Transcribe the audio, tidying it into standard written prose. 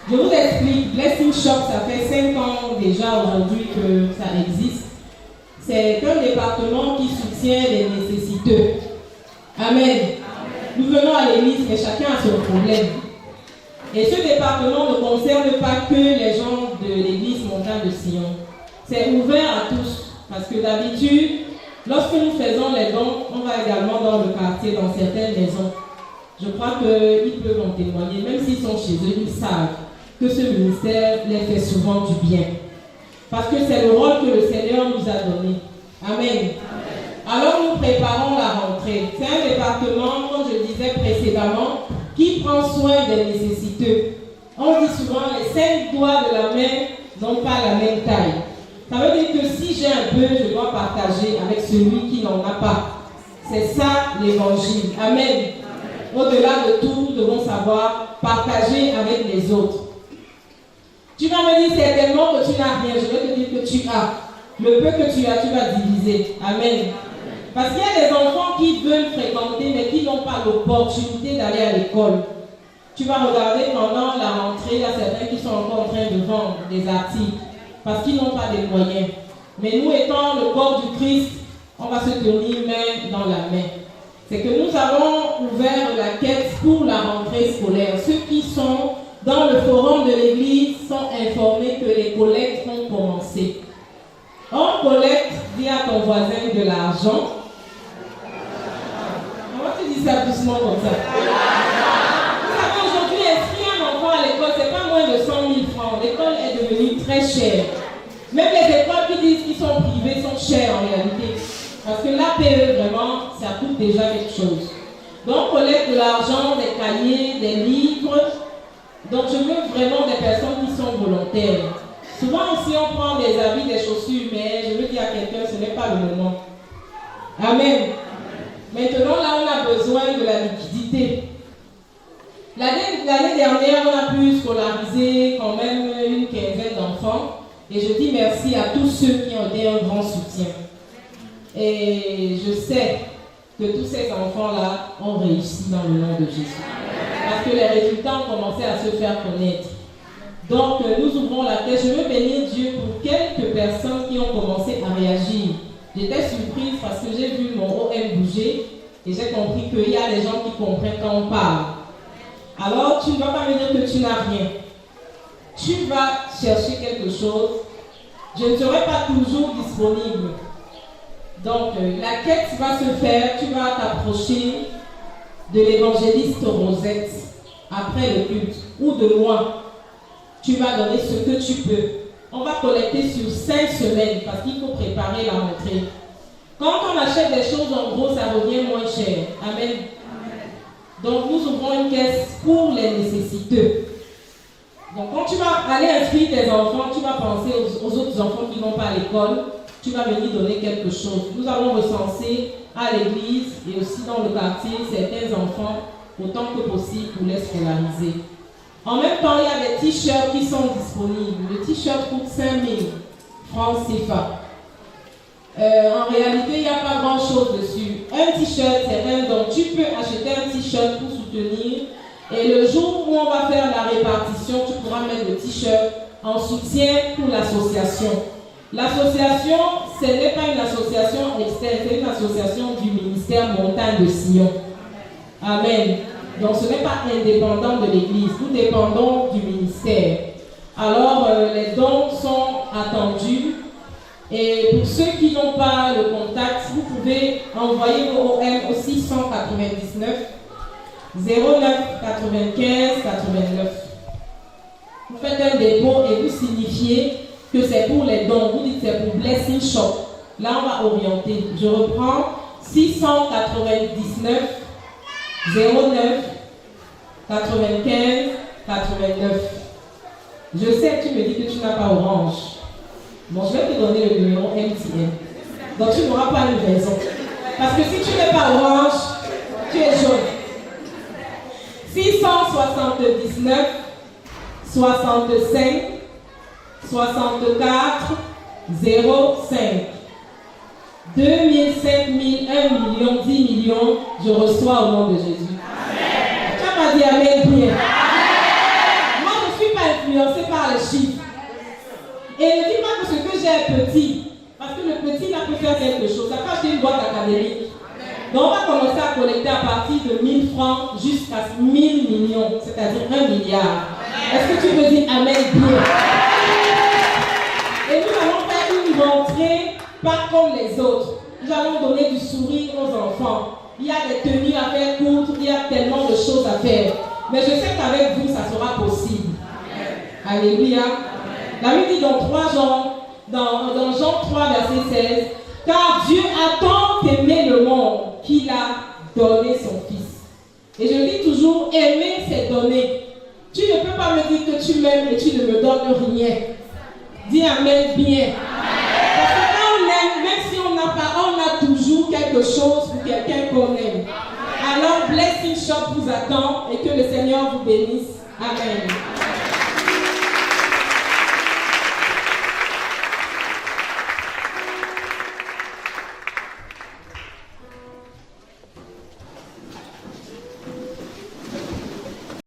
Je vous explique, Blessing Shop, ça fait 5 ans déjà aujourd'hui que ça existe. C'est un département qui soutient les nécessiteux. Amen. Nous venons à l'église, mais chacun a son problème. Et ce département ne concerne pas que les gens de l'église Montagne de Sion. C'est ouvert à tous. Parce que d'habitude, lorsque nous faisons les dons, on va également dans le quartier, dans certaines maisons. Je crois qu'ils peuvent en témoigner, même s'ils sont chez eux, ils savent que ce ministère les fait souvent du bien. Parce que c'est le rôle que le Seigneur nous a donné. Amen. Alors nous préparons la rentrée. C'est un département, comme je disais précédemment, qui prend soin des nécessiteux. On dit souvent les 5 doigts de la main n'ont pas la même taille. Ça veut dire que si j'ai un peu, je dois partager avec celui qui n'en a pas. C'est ça l'évangile. Amen. Au-delà de tout, nous devons savoir partager avec les autres. Tu vas me dire certainement que tu n'as rien. Je vais te dire que tu as. Le peu que tu as, tu vas diviser. Amen. Parce qu'il y a des enfants qui veulent fréquenter, mais qui n'ont pas l'opportunité d'aller à l'école. Tu vas regarder pendant la rentrée, il y a certains qui sont encore en train de vendre des articles, parce qu'ils n'ont pas de moyens. Mais nous étant le corps du Christ, on va se tenir main dans la main. C'est que nous avons ouvert la quête pour la rentrée scolaire. Ceux qui sont dans le forum de l'église sont informés que les collectes vont commencer. On collecte via ton voisin de l'argent. Comment tu dis ça doucement comme ça? Vous savez, aujourd'hui, inscrire un enfant à l'école, c'est pas moins de 100 000 francs. L'école est devenue très chère. Même les écoles qui disent qu'ils sont privées sont chères en réalité. Parce que l'APE, vraiment, ça coûte déjà quelque chose. Donc, on collecte de l'argent, des cahiers, des livres. Donc, je veux vraiment des personnes qui sont volontaires. Souvent aussi, on prend des habits, des chaussures, mais je veux dire à quelqu'un, ce n'est pas le moment. Amen. Maintenant, là, on a besoin de la liquidité. L'année dernière, on a pu scolariser quand même une quinzaine d'enfants. Et je dis merci à tous ceux qui ont été un grand soutien. Et je sais que tous ces enfants-là ont réussi dans le nom de Jésus. Parce que les résultats ont commencé à se faire connaître. Donc, nous ouvrons la tête. Je veux bénir Dieu pour quelques personnes qui ont commencé à réagir. J'étais surprise parce que j'ai vu mon OM bouger et j'ai compris qu'il y a des gens qui comprennent quand on parle. Alors, tu ne vas pas me dire que tu n'as rien. Tu vas chercher quelque chose. Je ne serai pas toujours disponible. Donc, la quête va se faire. Tu vas t'approcher de l'évangéliste Rosette après le culte ou de loin. Tu vas donner ce que tu peux. On va collecter sur 5 semaines parce qu'il faut préparer la rentrée. Quand on achète des choses en gros, ça revient moins cher. Amen. Donc nous ouvrons une caisse pour les nécessiteux. Donc quand tu vas aller inscrire tes enfants, tu vas penser aux autres enfants qui ne vont pas à l'école. Tu vas venir donner quelque chose. Nous allons recenser à l'église et aussi dans le quartier certains enfants autant que possible pour les scolariser. En même temps, il y a des t-shirts qui sont disponibles. Le t-shirt coûte 5 000 francs CFA. En réalité, il n'y a pas grand-chose dessus. Un t-shirt, c'est un don. Tu peux acheter un t-shirt pour soutenir. Et le jour où on va faire la répartition, tu pourras mettre le t-shirt en soutien pour l'association. L'association, ce n'est pas une association externe, c'est une association du ministère Montagne de Sion. Amen. Donc ce n'est pas indépendant de l'église, nous dépendons du ministère. Alors les dons sont attendus et pour ceux qui n'ont pas le contact, vous pouvez envoyer vos OM au 699 09 95 89. Vous faites un dépôt et vous signifiez que c'est pour les dons, vous dites que c'est pour Blessing Shop. Là on va orienter. Je reprends 699 09 95 89. Je sais que tu me dis que tu n'as pas Orange. Bon, je vais te donner le numéro MTN. Donc tu n'auras pas une raison. Parce que si tu n'es pas Orange, tu es jaune. 679 65 64 05. 2000, 5000, 1 million, 10 millions, je reçois au nom de Jésus. Amen. Tu as pas dit Amen, prière. Moi, je ne suis pas les petits. Parce que le petit, là, peut faire quelque chose. Ça peut acheter une boîte académique. Donc, on va commencer à collecter à partir de 1000 francs jusqu'à 1000 millions, c'est-à-dire 1 milliard. Est-ce que tu veux dire Amen bien? Et nous allons faire une rentrée pas comme les autres. Nous allons donner du sourire aux enfants. Il y a des tenues à faire courtes, il y a tellement de choses à faire. Mais je sais qu'avec vous, ça sera possible. Amen. Alléluia. La Bible dit dans Jean 3, verset 16, car Dieu a tant aimé le monde qu'il a donné son Fils. Et je dis toujours, aimer, c'est donner. Tu ne peux pas me dire que tu m'aimes et tu ne me donnes rien. Dis Amen bien. Parce que quand on aime, même si on n'a pas, on a toujours quelque chose pour quelqu'un qu'on aime. Alors, Blessing Shop vous attend et que le Seigneur vous bénisse. Amen.